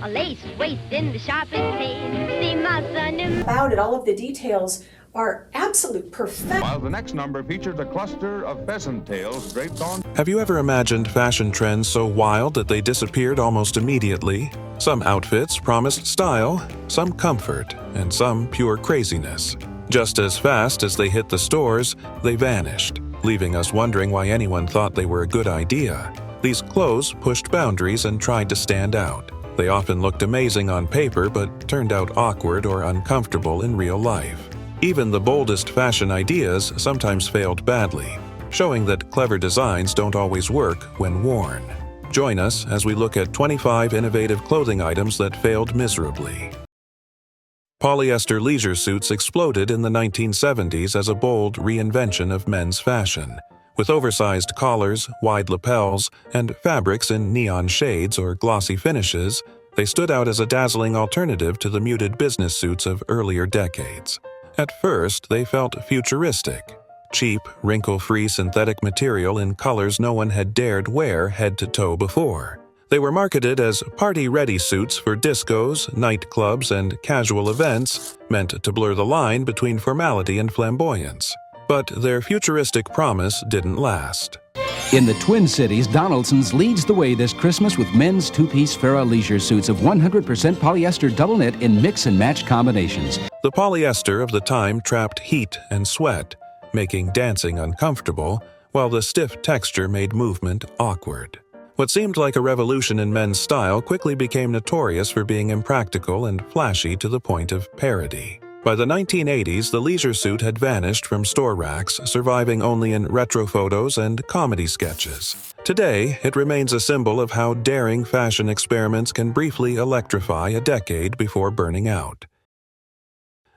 a lace waist in the sharpest pain. See my son in about it, all of the details are absolute perfection. While the next number features a cluster of pheasant tails draped on. Have you ever imagined fashion trends so wild that they disappeared almost immediately? Some outfits promised style, some comfort, and some pure craziness. Just as fast as they hit the stores, they vanished, leaving us wondering why anyone thought they were a good idea. These clothes pushed boundaries and tried to stand out. They often looked amazing on paper but turned out awkward or uncomfortable in real life. Even the boldest fashion ideas sometimes failed badly, showing that clever designs don't always work when worn. Join us as we look at 25 innovative clothing items that failed miserably. Polyester leisure suits exploded in the 1970s as a bold reinvention of men's fashion. With oversized collars, wide lapels, and fabrics in neon shades or glossy finishes, they stood out as a dazzling alternative to the muted business suits of earlier decades. At first, they felt futuristic. Cheap, wrinkle-free synthetic material in colors no one had dared wear head to toe before. They were marketed as party-ready suits for discos, nightclubs, and casual events, meant to blur the line between formality and flamboyance. But their futuristic promise didn't last. In the Twin Cities, Donaldson's leads the way this Christmas with men's two-piece Farrah leisure suits of 100% polyester double knit in mix-and-match combinations. The polyester of the time trapped heat and sweat, making dancing uncomfortable, while the stiff texture made movement awkward. What seemed like a revolution in men's style quickly became notorious for being impractical and flashy to the point of parody. By the 1980s, the leisure suit had vanished from store racks, surviving only in retro photos and comedy sketches. Today, it remains a symbol of how daring fashion experiments can briefly electrify a decade before burning out.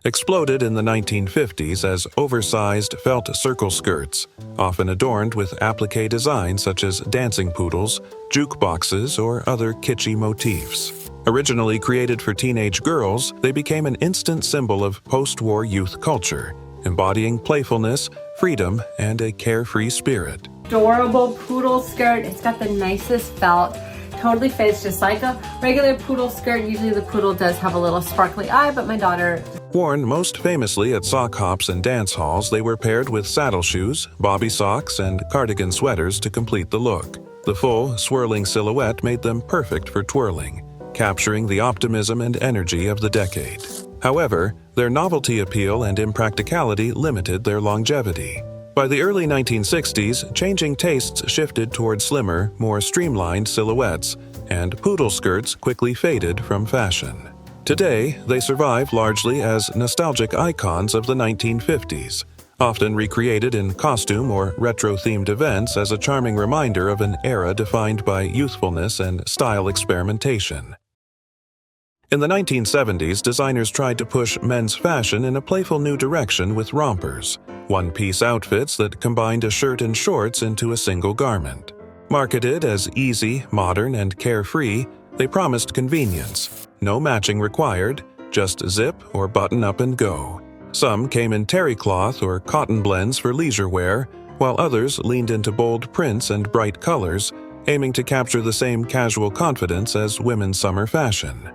Exploded in the 1950s as oversized felt circle skirts, often adorned with applique designs such as dancing poodles, jukeboxes, or other kitschy motifs. Originally created for teenage girls, they became an instant symbol of post-war youth culture, embodying playfulness, freedom, and a carefree spirit. Adorable poodle skirt. It's got the nicest felt. Totally fits just like a regular poodle skirt. Usually the poodle does have a little sparkly eye, but my daughter... Worn most famously at sock hops and dance halls, they were paired with saddle shoes, bobby socks, and cardigan sweaters to complete the look. The full, swirling silhouette made them perfect for twirling, capturing the optimism and energy of the decade. However, their novelty appeal and impracticality limited their longevity. By the early 1960s, changing tastes shifted toward slimmer, more streamlined silhouettes, and poodle skirts quickly faded from fashion. Today, they survive largely as nostalgic icons of the 1950s, often recreated in costume or retro-themed events as a charming reminder of an era defined by youthfulness and style experimentation. In the 1970s, designers tried to push men's fashion in a playful new direction with rompers, one-piece outfits that combined a shirt and shorts into a single garment. Marketed as easy, modern, and carefree, they promised convenience. No matching required, just zip or button up and go. Some came in terry cloth or cotton blends for leisure wear, while others leaned into bold prints and bright colors, aiming to capture the same casual confidence as women's summer fashion.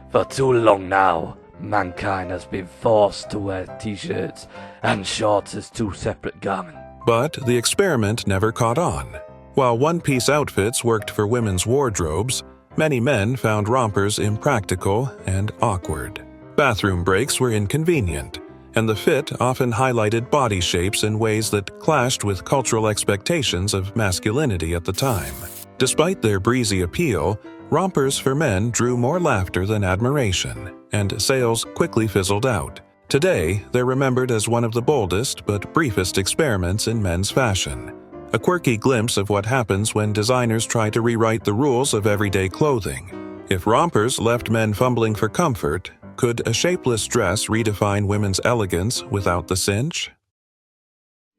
For too long now, mankind has been forced to wear t-shirts and shorts as two separate garments. But the experiment never caught on. While one-piece outfits worked for women's wardrobes, many men found rompers impractical and awkward. Bathroom breaks were inconvenient, and the fit often highlighted body shapes in ways that clashed with cultural expectations of masculinity at the time. Despite their breezy appeal, rompers for men drew more laughter than admiration, and sales quickly fizzled out. Today, they're remembered as one of the boldest but briefest experiments in men's fashion. A quirky glimpse of what happens when designers try to rewrite the rules of everyday clothing. If rompers left men fumbling for comfort, could a shapeless dress redefine women's elegance without the cinch?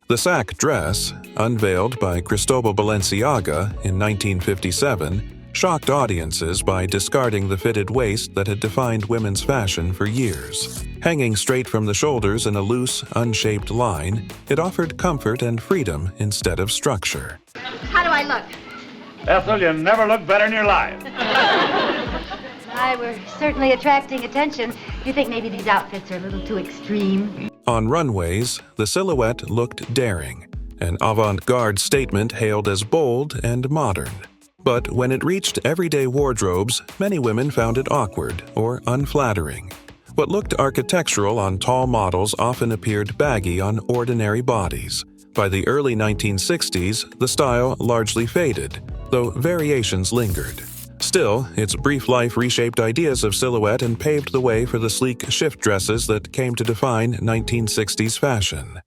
The sack dress, unveiled by Cristobal Balenciaga in 1957, shocked audiences by discarding the fitted waist that had defined women's fashion for years. Hanging straight from the shoulders in a loose, unshaped line, it offered comfort and freedom instead of structure. How do I look? Ethel, you never looked better in your life. Why, we're certainly attracting attention. You think maybe these outfits are a little too extreme? On runways, the silhouette looked daring, an avant-garde statement hailed as bold and modern. But when it reached everyday wardrobes, many women found it awkward or unflattering. What looked architectural on tall models often appeared baggy on ordinary bodies. By the early 1960s, the style largely faded, though variations lingered. Still, its brief life reshaped ideas of silhouette and paved the way for the sleek shift dresses that came to define 1960s fashion.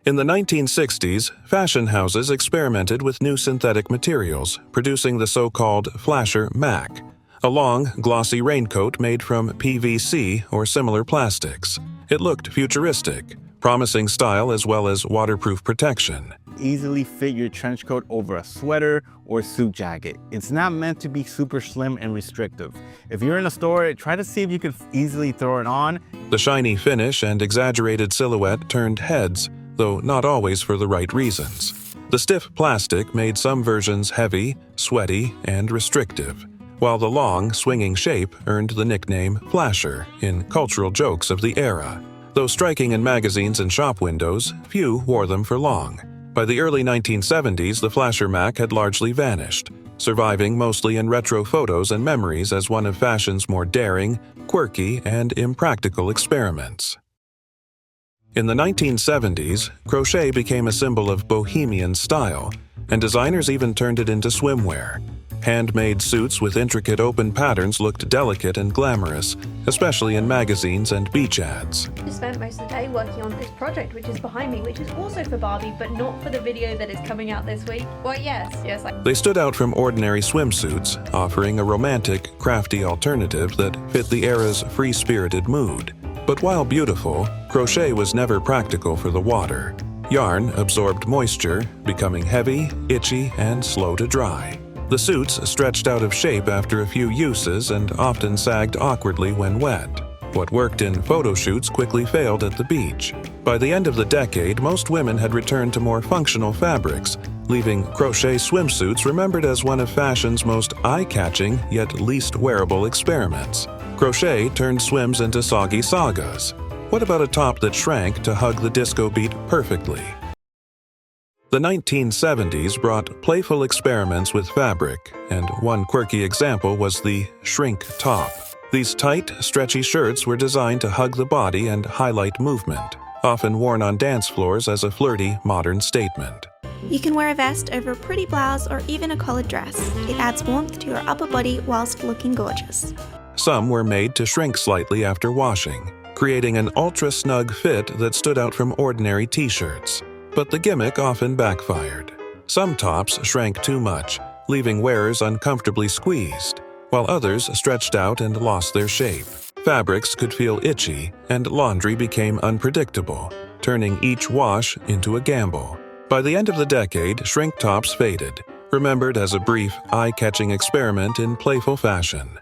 In the 1960s, fashion houses experimented with new synthetic materials, producing the so-called flasher Mac, a long, glossy raincoat made from PVC or similar plastics. It looked futuristic, promising style as well as waterproof protection. Easily fit your trench coat over a sweater or suit jacket. It's not meant to be super slim and restrictive. If you're in a store, try to see if you can easily throw it on. The shiny finish and exaggerated silhouette turned heads, though not always for the right reasons. The stiff plastic made some versions heavy, sweaty, and restrictive, while the long, swinging shape earned the nickname flasher in cultural jokes of the era. Though striking in magazines and shop windows, few wore them for long. By the early 1970s, the flasher Mac had largely vanished, surviving mostly in retro photos and memories as one of fashion's more daring, quirky, and impractical experiments. In the 1970s, crochet became a symbol of bohemian style, and designers even turned it into swimwear. Handmade suits with intricate open patterns looked delicate and glamorous, especially in magazines and beach ads. I spent most of the day working on this project, which is behind me, which is also for Barbie, but not for the video that is coming out this week. Well, yes. They stood out from ordinary swimsuits, offering a romantic, crafty alternative that fit the era's free-spirited mood. But while beautiful, crochet was never practical for the water. Yarn absorbed moisture, becoming heavy, itchy, and slow to dry. The suits stretched out of shape after a few uses and often sagged awkwardly when wet. What worked in photo shoots quickly failed at the beach. By the end of the decade, most women had returned to more functional fabrics, leaving crochet swimsuits remembered as one of fashion's most eye-catching yet least wearable experiments. Crochet turned swims into soggy sagas. What about a top that shrank to hug the disco beat perfectly? The 1970s brought playful experiments with fabric, and one quirky example was the shrink top. These tight, stretchy shirts were designed to hug the body and highlight movement, often worn on dance floors as a flirty, modern statement. You can wear a vest over a pretty blouse or even a collared dress. It adds warmth to your upper body whilst looking gorgeous. Some were made to shrink slightly after washing, creating an ultra-snug fit that stood out from ordinary t-shirts. But the gimmick often backfired. Some tops shrank too much, leaving wearers uncomfortably squeezed, while others stretched out and lost their shape. Fabrics could feel itchy, and laundry became unpredictable, turning each wash into a gamble. By the end of the decade, shrink tops faded, remembered as a brief, eye-catching experiment in playful fashion.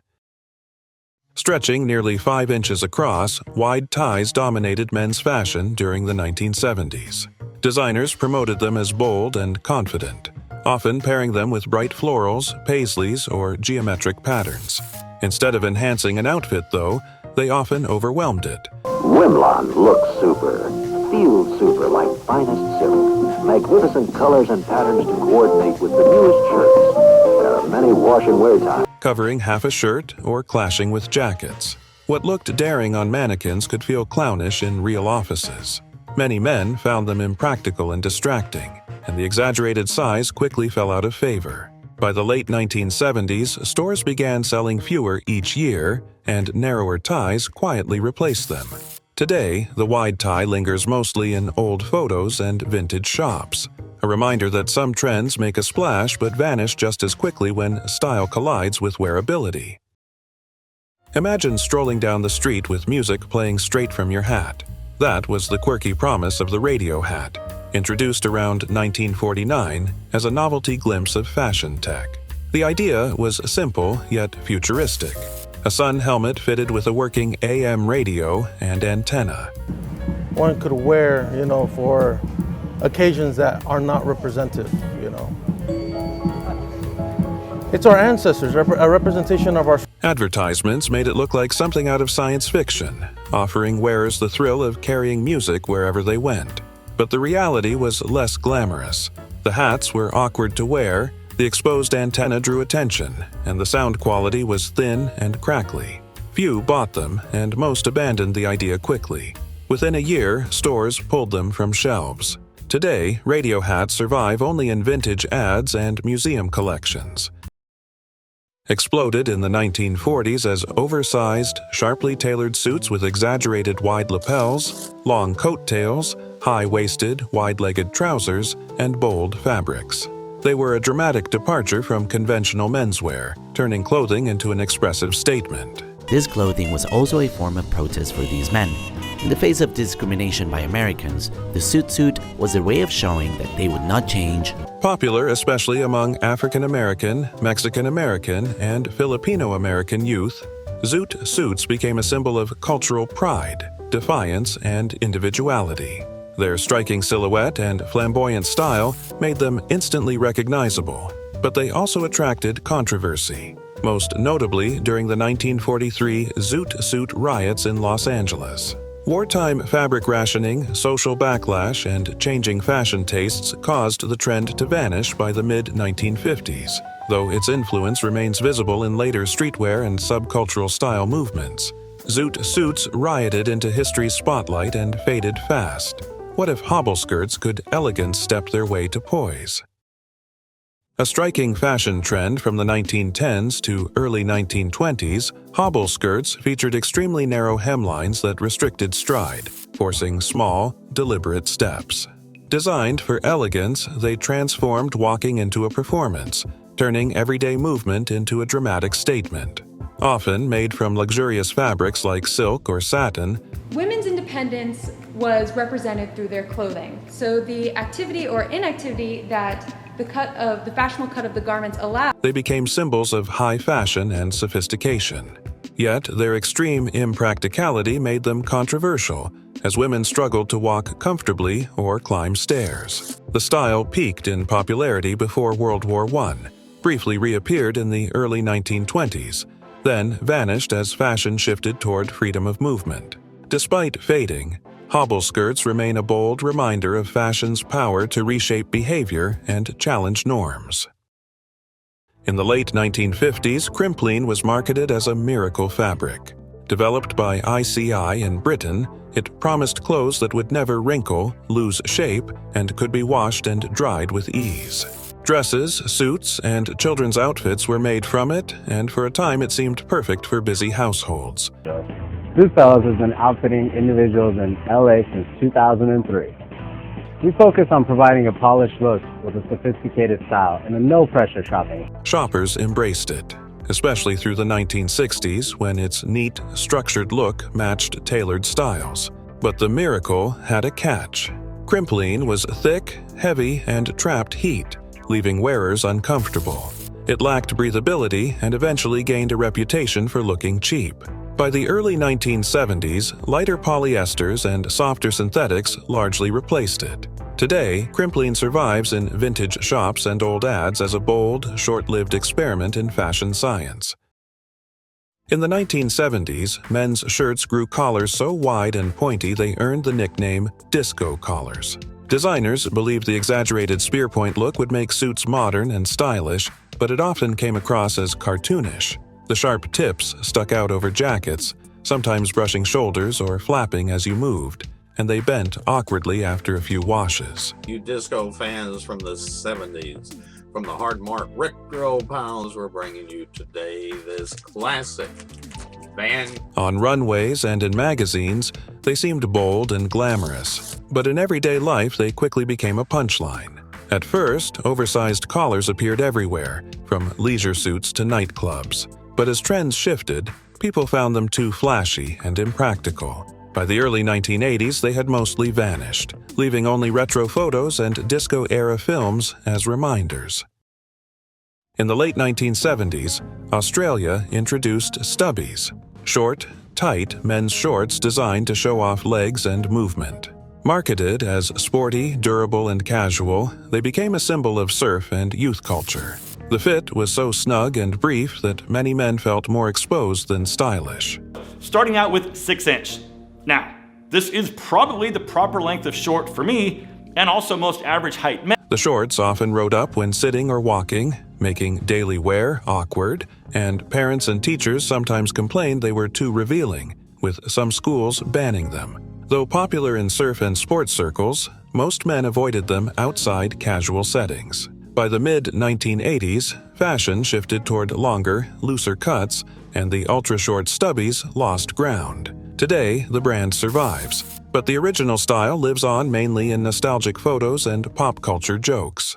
Stretching nearly 5 inches across, wide ties dominated men's fashion during the 1970s. Designers promoted them as bold and confident, often pairing them with bright florals, paisleys, or geometric patterns. Instead of enhancing an outfit, though, they often overwhelmed it. Wimlon looks super, feels super like finest silk. Magnificent colors and patterns to coordinate with the newest shirts. There are many wash and wear times. Covering half a shirt or clashing with jackets. What looked daring on mannequins could feel clownish in real offices. Many men found them impractical and distracting, and the exaggerated size quickly fell out of favor. By the late 1970s, stores began selling fewer each year, and narrower ties quietly replaced them. Today, the wide tie lingers mostly in old photos and vintage shops, a reminder that some trends make a splash but vanish just as quickly when style collides with wearability. Imagine strolling down the street with music playing straight from your hat. That was the quirky promise of the radio hat, introduced around 1949 as a novelty glimpse of fashion tech. The idea was simple yet futuristic. A sun helmet fitted with a working AM radio and antenna. One could wear, for occasions that are not representative, It's our ancestors, a representation of our... Advertisements made it look like something out of science fiction, offering wearers the thrill of carrying music wherever they went. But the reality was less glamorous. The hats were awkward to wear, the exposed antenna drew attention, and the sound quality was thin and crackly. Few bought them, and most abandoned the idea quickly. Within a year, stores pulled them from shelves. Today, radio hats survive only in vintage ads and museum collections. Exploded in the 1940s as oversized, sharply tailored suits with exaggerated wide lapels, long coat tails, high-waisted, wide-legged trousers, and bold fabrics. They were a dramatic departure from conventional menswear, turning clothing into an expressive statement. This clothing was also a form of protest for these men. In the face of discrimination by Americans, the suit was a way of showing that they would not change. Popular especially among African American, Mexican American, and Filipino American youth, zoot suits became a symbol of cultural pride, defiance, and individuality. Their striking silhouette and flamboyant style made them instantly recognizable, but they also attracted controversy, most notably during the 1943 zoot suit riots in Los Angeles. Wartime fabric rationing, social backlash, and changing fashion tastes caused the trend to vanish by the mid-1950s, though its influence remains visible in later streetwear and subcultural style movements. Zoot suits rioted into history's spotlight and faded fast. What if hobble skirts could elegance step their way to poise? A striking fashion trend from the 1910s to early 1920s, hobble skirts featured extremely narrow hemlines that restricted stride, forcing small, deliberate steps. Designed for elegance, they transformed walking into a performance, turning everyday movement into a dramatic statement. Often made from luxurious fabrics like silk or satin, women's independence was represented through their clothing. So the activity or inactivity that the fashionable cut of the garments allowed. They became symbols of high fashion and sophistication. Yet their extreme impracticality made them controversial, as women struggled to walk comfortably or climb stairs. The style peaked in popularity before World War I, briefly reappeared in the early 1920s, then vanished as fashion shifted toward freedom of movement. Despite fading, hobble skirts remain a bold reminder of fashion's power to reshape behavior and challenge norms. In the late 1950s, Crimplene was marketed as a miracle fabric. Developed by ICI in Britain, it promised clothes that would never wrinkle, lose shape, and could be washed and dried with ease. Dresses, suits, and children's outfits were made from it, and for a time it seemed perfect for busy households. Goodfellas has been outfitting individuals in LA since 2003. We focus on providing a polished look with a sophisticated style and a no-pressure shopping. Shoppers embraced it, especially through the 1960s when its neat, structured look matched tailored styles. But the miracle had a catch. Crimplene was thick, heavy, and trapped heat, leaving wearers uncomfortable. It lacked breathability and eventually gained a reputation for looking cheap. By the early 1970s, lighter polyesters and softer synthetics largely replaced it. Today, Crimplene survives in vintage shops and old ads as a bold, short-lived experiment in fashion science. In the 1970s, men's shirts grew collars so wide and pointy they earned the nickname disco collars. Designers believed the exaggerated spearpoint look would make suits modern and stylish, but it often came across as cartoonish. The sharp tips stuck out over jackets, sometimes brushing shoulders or flapping as you moved, and they bent awkwardly after a few washes. You disco fans from the 70s, from the hard mark retro pounds, we're bringing you today this classic band. On runways and in magazines, they seemed bold and glamorous, but in everyday life they quickly became a punchline. At first, oversized collars appeared everywhere, from leisure suits to nightclubs. But as trends shifted, people found them too flashy and impractical. By the early 1980s, they had mostly vanished, leaving only retro photos and disco-era films as reminders. In the late 1970s, Australia introduced stubbies, short, tight men's shorts designed to show off legs and movement. Marketed as sporty, durable, and casual, they became a symbol of surf and youth culture. The fit was so snug and brief that many men felt more exposed than stylish. Starting out with 6-inch. Now, this is probably the proper length of short for me, and also most average height men. The shorts often rode up when sitting or walking, making daily wear awkward, and parents and teachers sometimes complained they were too revealing, with some schools banning them. Though popular in surf and sports circles, most men avoided them outside casual settings. By the mid-1980s, fashion shifted toward longer, looser cuts, and the ultra-short stubbies lost ground. Today, the brand survives, but the original style lives on mainly in nostalgic photos and pop culture jokes.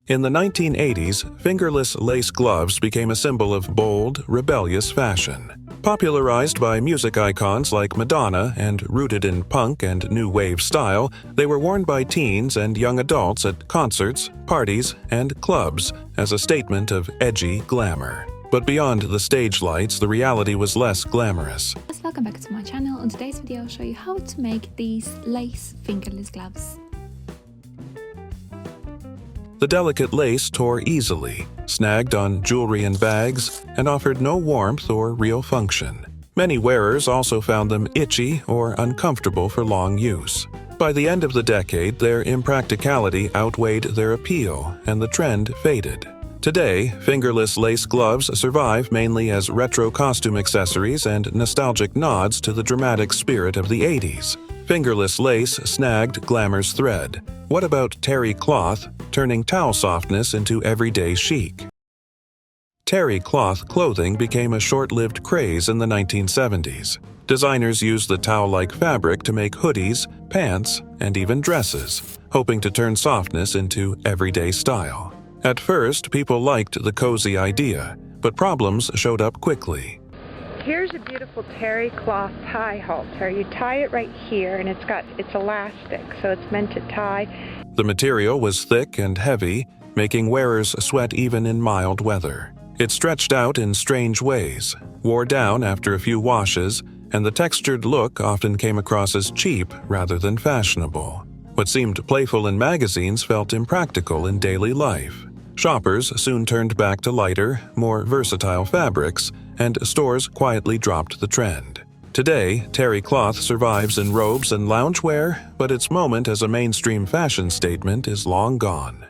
In the 1980s, fingerless lace gloves became a symbol of bold, rebellious fashion. Popularized by music icons like Madonna and rooted in punk and new wave style, they were worn by teens and young adults at concerts, parties, and clubs as a statement of edgy glamour. But beyond the stage lights, the reality was less glamorous. Welcome back to my channel. In today's video I'll show you how to make these lace fingerless gloves. The delicate lace tore easily, snagged on jewelry and bags, and offered no warmth or real function. Many wearers also found them itchy or uncomfortable for long use. By the end of the decade, their impracticality outweighed their appeal, and the trend faded. Today, fingerless lace gloves survive mainly as retro costume accessories and nostalgic nods to the dramatic spirit of the 80s. Fingerless lace snagged glamour's thread. What about terry cloth, turning towel softness into everyday chic? Terry cloth clothing became a short-lived craze in the 1970s. Designers used the towel-like fabric to make hoodies, pants, and even dresses, hoping to turn softness into everyday style. At first, people liked the cozy idea, but problems showed up quickly. Here's a beautiful terry cloth tie halter. You tie it right here, and it's elastic, so it's meant to tie. The material was thick and heavy, making wearers sweat even in mild weather. It stretched out in strange ways, wore down after a few washes, and the textured look often came across as cheap rather than fashionable. What seemed playful in magazines felt impractical in daily life. Shoppers soon turned back to lighter, more versatile fabrics, and stores quietly dropped the trend. Today, terry cloth survives in robes and loungewear, but its moment as a mainstream fashion statement is long gone.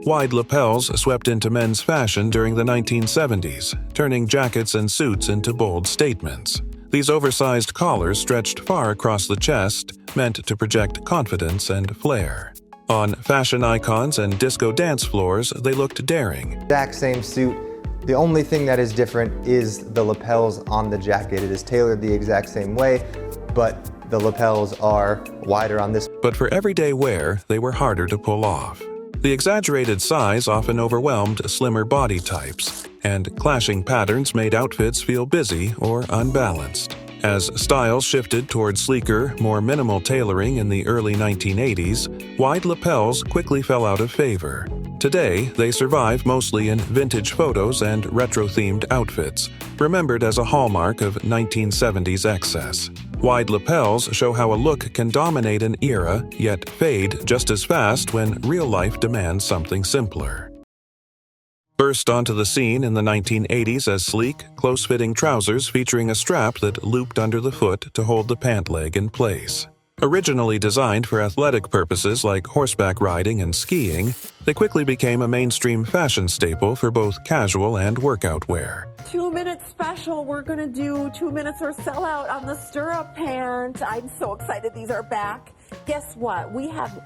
Wide lapels swept into men's fashion during the 1970s, turning jackets and suits into bold statements. These oversized collars stretched far across the chest, meant to project confidence and flair. On fashion icons and disco dance floors, they looked daring. Exact same suit. The only thing that is different is the lapels on the jacket. It is tailored the exact same way, but the lapels are wider on this. But for everyday wear, they were harder to pull off. The exaggerated size often overwhelmed slimmer body types, and clashing patterns made outfits feel busy or unbalanced. As styles shifted toward sleeker, more minimal tailoring in the early 1980s, wide lapels quickly fell out of favor. Today, they survive mostly in vintage photos and retro-themed outfits, remembered as a hallmark of 1970s excess. Wide lapels show how a look can dominate an era, yet fade just as fast when real life demands something simpler. Burst onto the scene in the 1980s as sleek, close-fitting trousers featuring a strap that looped under the foot to hold the pant leg in place. Originally designed for athletic purposes like horseback riding and skiing, they quickly became a mainstream fashion staple for both casual and workout wear. 2-minute special. We're going to do 2 minutes or sell out on the stirrup pant. I'm so excited these are back. Guess what? We have...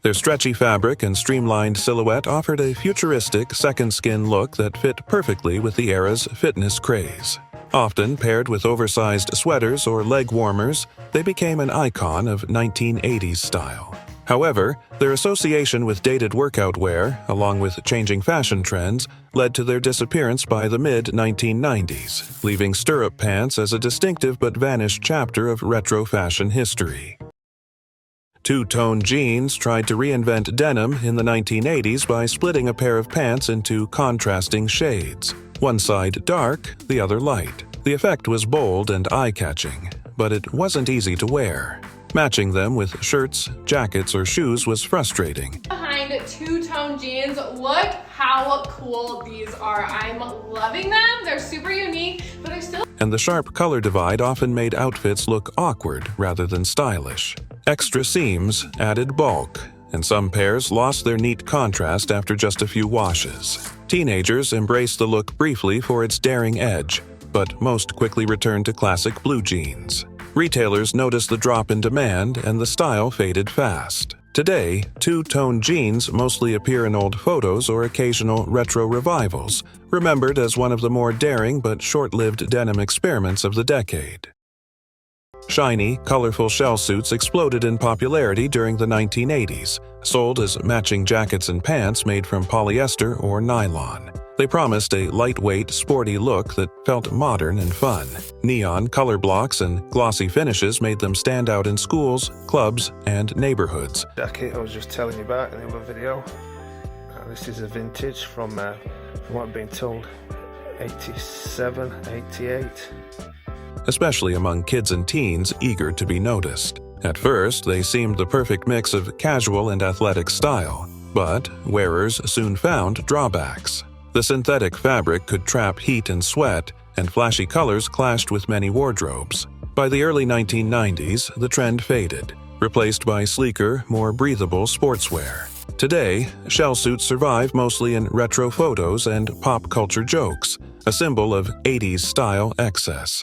Their stretchy fabric and streamlined silhouette offered a futuristic second skin look that fit perfectly with the era's fitness craze. Often paired with oversized sweaters or leg warmers, they became an icon of 1980s style. However, their association with dated workout wear, along with changing fashion trends, led to their disappearance by the mid-1990s, leaving stirrup pants as a distinctive but vanished chapter of retro fashion history. Two-tone jeans tried to reinvent denim in the 1980s by splitting a pair of pants into contrasting shades, one side dark, the other light. The effect was bold and eye-catching, but it wasn't easy to wear. Matching them with shirts, jackets, or shoes was frustrating. Behind two-tone jeans, look how cool these are. I'm loving them. They're super unique, but they're still... And the sharp color divide often made outfits look awkward rather than stylish. Extra seams added bulk, and some pairs lost their neat contrast after just a few washes. Teenagers embraced the look briefly for its daring edge, but most quickly returned to classic blue jeans. Retailers noticed the drop in demand and the style faded fast. Today, two-tone jeans mostly appear in old photos or occasional retro revivals, remembered as one of the more daring but short-lived denim experiments of the decade. Shiny, colorful shell suits exploded in popularity during the 1980s, sold as matching jackets and pants made from polyester or nylon. They promised a lightweight, sporty look that felt modern and fun. Neon color blocks and glossy finishes made them stand out in schools, clubs, and neighborhoods. Jacket I was just telling you about in the other video. This is a vintage from what I'm being told, 87, 88. Especially among kids and teens eager to be noticed. At first, they seemed the perfect mix of casual and athletic style, but wearers soon found drawbacks. The synthetic fabric could trap heat and sweat, and flashy colors clashed with many wardrobes. By the early 1990s, the trend faded, replaced by sleeker, more breathable sportswear. Today, shell suits survive mostly in retro photos and pop culture jokes, a symbol of 80s style excess.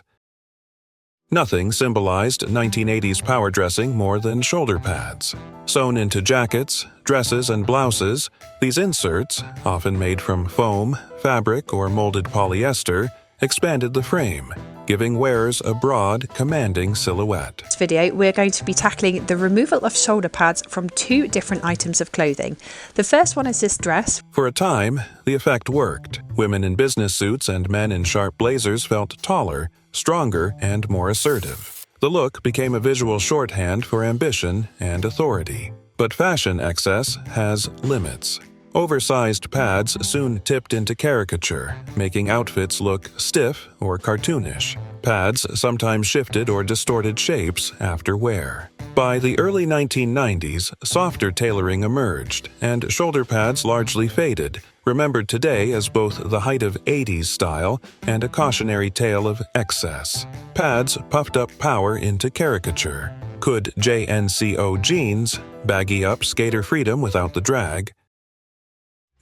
Nothing symbolized 1980s power dressing more than shoulder pads. Sewn into jackets, dresses, and blouses, these inserts, often made from foam, fabric, or molded polyester, expanded the frame, giving wearers a broad, commanding silhouette. In this video, we're going to be tackling the removal of shoulder pads from two different items of clothing. The first one is this dress. For a time, the effect worked. Women in business suits and men in sharp blazers felt taller, stronger, and more assertive. The look became a visual shorthand for ambition and authority. But fashion excess has limits. Oversized pads soon tipped into caricature, making outfits look stiff or cartoonish. Pads sometimes shifted or distorted shapes after wear. By the early 1990s, softer tailoring emerged, and shoulder pads largely faded, remembered today as both the height of 80s style and a cautionary tale of excess. Pads puffed up power into caricature. Could JNCO jeans baggy up skater freedom without the drag?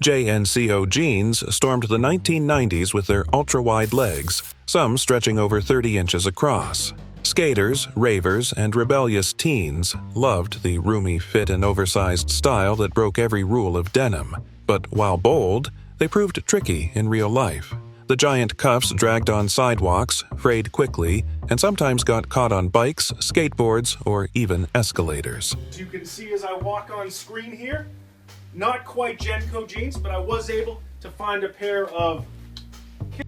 JNCO jeans stormed the 1990s with their ultra-wide legs, some stretching over 30 inches across. Skaters, ravers, and rebellious teens loved the roomy fit and oversized style that broke every rule of denim. But while bold, they proved tricky in real life. The giant cuffs dragged on sidewalks, frayed quickly, and sometimes got caught on bikes, skateboards, or even escalators. As you can see as I walk on screen here, not quite Genco jeans, but I was able to find a pair of...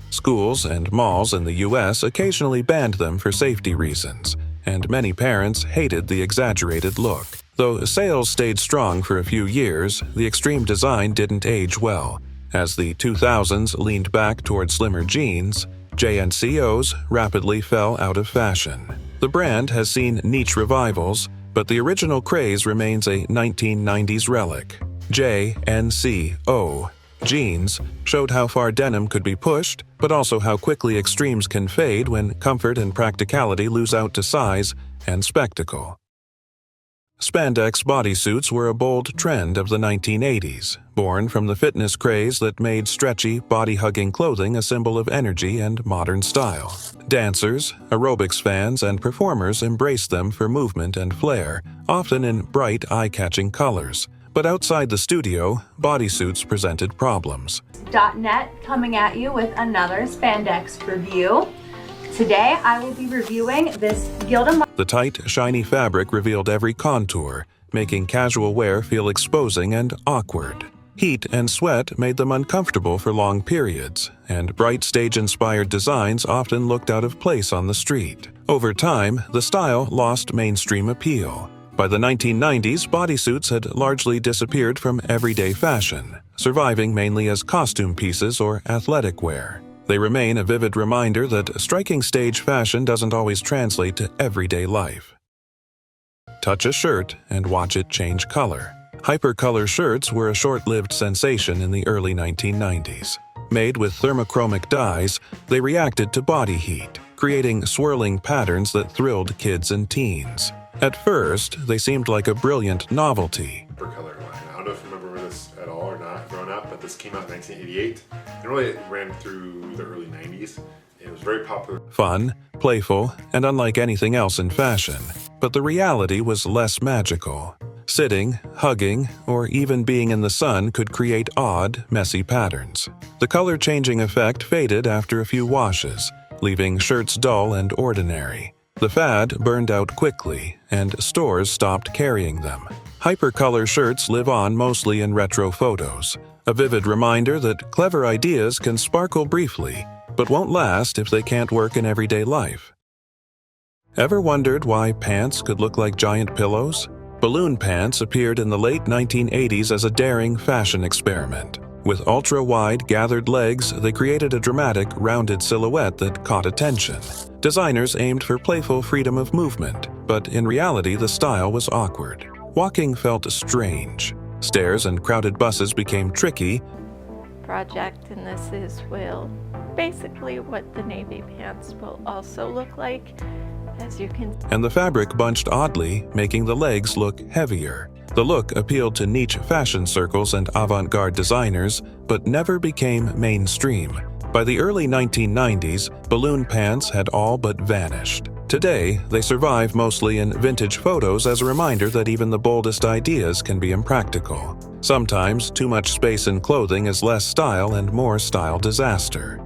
Schools and malls in the U.S. occasionally banned them for safety reasons, and many parents hated the exaggerated look. Though sales stayed strong for a few years, the extreme design didn't age well. As the 2000s leaned back toward slimmer jeans, JNCOs rapidly fell out of fashion. The brand has seen niche revivals, but the original craze remains a 1990s relic. JNCO jeans showed how far denim could be pushed, but also how quickly extremes can fade when comfort and practicality lose out to size and spectacle. Spandex bodysuits were a bold trend of the 1980s, born from the fitness craze that made stretchy, body-hugging clothing a symbol of energy and modern style. Dancers, aerobics fans, and performers embraced them for movement and flair, often in bright, eye-catching colors. But outside the studio, bodysuits presented problems. .net coming at you with another spandex review. Today I will be reviewing this Gilda. The tight, shiny fabric revealed every contour, making casual wear feel exposing and awkward. Heat and sweat made them uncomfortable for long periods, and bright stage-inspired designs often looked out of place on the street. Over time, the style lost mainstream appeal. By the 1990s, bodysuits had largely disappeared from everyday fashion, surviving mainly as costume pieces or athletic wear. They remain a vivid reminder that striking stage fashion doesn't always translate to everyday life. Touch a shirt and watch it change color. Hypercolor shirts were a short-lived sensation in the early 1990s. Made with thermochromic dyes, they reacted to body heat, creating swirling patterns that thrilled kids and teens. At first, they seemed like a brilliant novelty. Hypercolor line. I don't know if you remember this at all or not growing up, but this came out in 1988. And really it ran through the early 90s. It was very popular. Fun, playful, and unlike anything else in fashion. But the reality was less magical. Sitting, hugging, or even being in the sun could create odd, messy patterns. The color-changing effect faded after a few washes, leaving shirts dull and ordinary. The fad burned out quickly, and stores stopped carrying them. Hypercolor shirts live on mostly in retro photos, a vivid reminder that clever ideas can sparkle briefly, but won't last if they can't work in everyday life. Ever wondered why pants could look like giant pillows? Balloon pants appeared in the late 1980s as a daring fashion experiment. With ultra-wide, gathered legs, they created a dramatic, rounded silhouette that caught attention. Designers aimed for playful freedom of movement, but in reality the style was awkward. Walking felt strange. Stairs and crowded buses became tricky. Project, and this is basically what the navy pants will also look like, as you can see. And the fabric bunched oddly, making the legs look heavier. The look appealed to niche fashion circles and avant-garde designers, but never became mainstream. By the early 1990s, balloon pants had all but vanished. Today, they survive mostly in vintage photos as a reminder that even the boldest ideas can be impractical. Sometimes, too much space in clothing is less style and more style disaster.